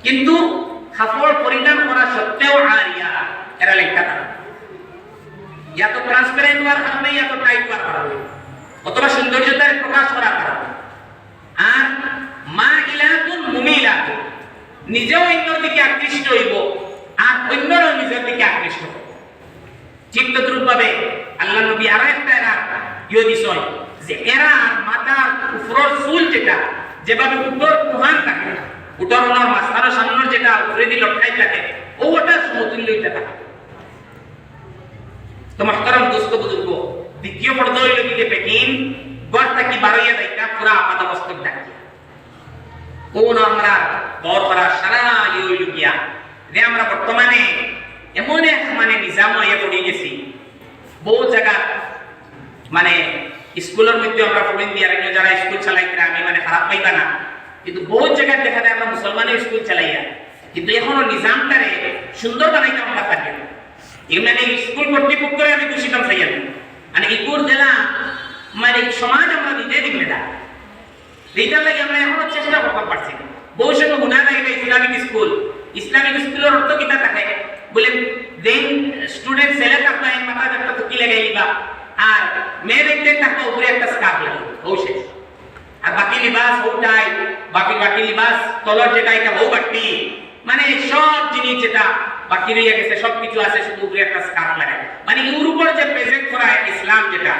কিন্তু কাপড় পরিধান করা সত্ত্বেও আরিয়া এরা লেখা থাকে ইয়া তো ট্রান্সপারেন্ট হওয়ার কারণে ইয়া তো টাইট হওয়ার কারণে অথবা সৌন্দর্যতার প্রকাশ করার কারণে। আর মা ইলাতুন মুমিলাতুন নিজেও অন্যের দিকে আকৃষ্ট হইব আর অন্যরাও নিজের দিকে আকৃষ্ট হবে। ঠিক তদ্রূপভাবে আল্লাহ নবী আরো একটা এরা বিষয় যে এরা মাথার উপরের চুল যেটা যেভাবে উপর কুহান থাকে উটার ওনার মাথার সামনের যেটা উপরে দিয়ে লটকাই থাকে ওটা সমতুল্য থাকে। তো মাহতারাম দোস্ত বুজুর্গ দ্বিতীয় পর্দা হইল কি যে পেকিন গড় থাকি বারোইয়া দেখা পুরা আপাত মস্তক ডাকি কোন আমরা বর করা সারা হইল গিয়া যে আমরা বর্তমানে এমন এক মানে নিজাম হয়ে পড়ে গেছি বহু জায়গা মানে স্কুলের মধ্যে আমরা পড়েন দিয়ে আর যারা স্কুল চালাইতে আমি মানে খারাপ পাইবা না, কিন্তু বহু জায়গায় দেখা যায় আমরা মুসলমানের স্কুল চালাইয়া কিন্তু এখনো নিজামটারে সুন্দর বানাইতে আমরা পারি না। মানে স্কুল কর্তৃপক্ষরে আমি দূষিতাম চাইয়া মানে ইকুর জেলা মানে সমাজ আমরা নিজে দেখলে না এইটার লাগে আমরা এখনো চেষ্টা করতে পারছি না। বহু সময় মনে হয় এটা ইসলামিক স্কুলের অর্থ কিতা থাকে বলে দেন স্টুডেন্ট ছেলে থাকবা এই মাথা একটা টুকি লাগাই দিবা আর মেয়ে দেখতে থাকবা উপরে একটা স্কার্ফ লাগে ও শেষ। আর বাকি লিবাস ওটাই বাকি লিবাস তলর যেটা এটা ও বাটি মানে সব জিনিস যেটা বাকি রয়ে গেছে সবকিছু আছে শুধু উপরে একটা স্কার্ফ লাগে। মানে ইউরোপের যে প্রেজেন্ট করা ইসলাম যেটা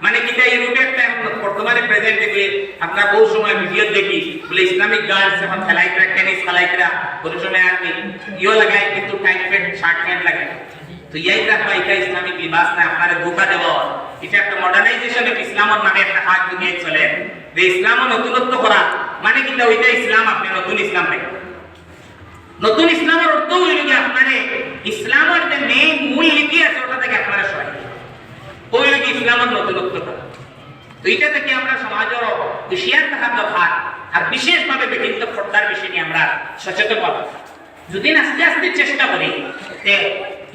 মানে কিটা ইউরোপে একটা বর্তমানে প্রেজেন্ট দেখলে আপনার বহু সময় ভিডিও দেখি বলে ইসলামিক গার্লস এখন খেলাইতরা টেনিস খেলাইতরা কোনো সময় আর ইও লাগায় কিন্তু টাইট প্যান্ট শার্ট প্যান্ট লাগায়। তো এই রাখবা এটা ইসলামিক লিবাস না আপনারা ধোকা দেব এটা একটা মডার্নাইজেশন অফ ইসলামের নামে একটা হাত দুনিয়ায় চলে যে ইসলামও নতুনত্ব করা মানে কিটা ওইটা ইসলাম আপনি নতুন ইসলাম দেখেন। নতুন ইসলামের অর্থ হইল যে আপনারে ইসলামের যে মেইন মূল নীতি আছে ওটা থেকে আপনারা সরাই ওই কি ইসলামের নতুনত্বটা। তো এটা থেকে আমরা সমাজের হুঁশিয়ার থাকা দরকার আর বিশেষভাবে বিভিন্ন পর্দার বিষয় নিয়ে আমরা সচেতন হব। যদি আস্তে আস্তে চেষ্টা করি যে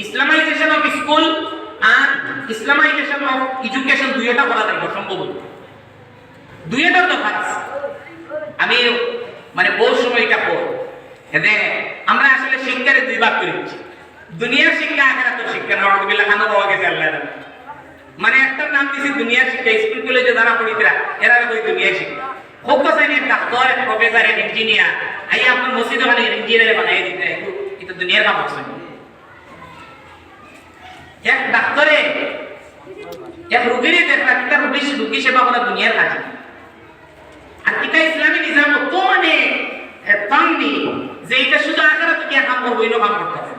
ইসলামাইজেশন অফ স্কুল আর ইসলামাইজেশন অফ এডুকেশন দুইটা করা যাবে সম্ভব দুইটার দরকার আছে। আমি মানে বহু সময় এটা পড় এতে আমরা আসলে শিক্ষারে দুই ভাগ করে দিচ্ছি দুনিয়ার শিক্ষা আখিরাতের শিক্ষা নরকবিল্লাহ খানো পাওয়া গেছে আল্লাহ মানে একটা নাম দিছি দুনিয়ার শিক্ষা স্কুল কলেজে যারা পড়িতরা এরা ওই দুনিয়ার শিক্ষা খুব তো চাইনি ডাক্তার প্রফেসর ইঞ্জিনিয়ার আই আপনার মসজিদে মানে ইঞ্জিনিয়ার বানাই দিতে এটা দুনিয়ার কাম হচ্ছে। এক ডাক্তারে এক রোগীরে দেখা কিটা রোগী সেবা করা দুনিয়ার কাজ আর কিটা ইসলামী নিজাম তো মানে তামনি যে এটা শুধু আখিরাতে কি কাম করব ইনো কাম করতে হবে।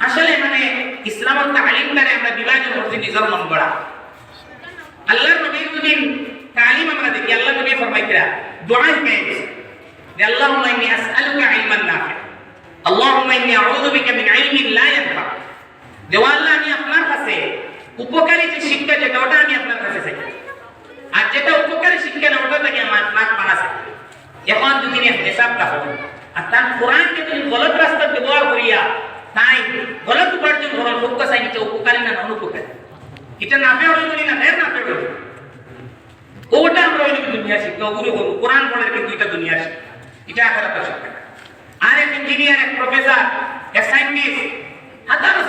আসলে মানে ইসলামের তালিমটারে আমরা বিভাজন করছি নিজের মন গড়া। আল্লাহর নবীর যদি তালিম আমরা দেখি আল্লাহ নবী ফরমাইতরা দোয়া করেছে যে আল্লাহুম্মা ইন্নী আসআলুকা ইলমান নাফি আল্লাহুম্মা ইন্নী আউযু বিকা মিন ইলমিন লা ইয়ানফা। যে আল্লাহ আমি আপনার কাছে উপকারী যে শিক্ষা যেটা ওটা আমি আপনার কাছে চাই আর যেটা উপকারী শিক্ষা না ওটা থেকে আমার নাক মানা চাই। এখন যদি হিসাবটা হবে আর তার কোরআনকে যদি গলত রাস্তা ব্যবহার করিয়া তাই গলত উপার্জন করার লক্ষ্য চাই নিচে উপকারী না অনুপকারী এটা নাফে হইল না ফের নাফে হইল ওটা আমরা হইল দুনিয়া শিক্ষা ওগুলো কোরআন পড়ার কিন্তু এটা দুনিয়া শিক্ষা এটা আখিরাতের শিক্ষা। আর এক ইঞ্জিনিয়ার এক প্রফেসর এক সায়েন্টিস্ট হাজারো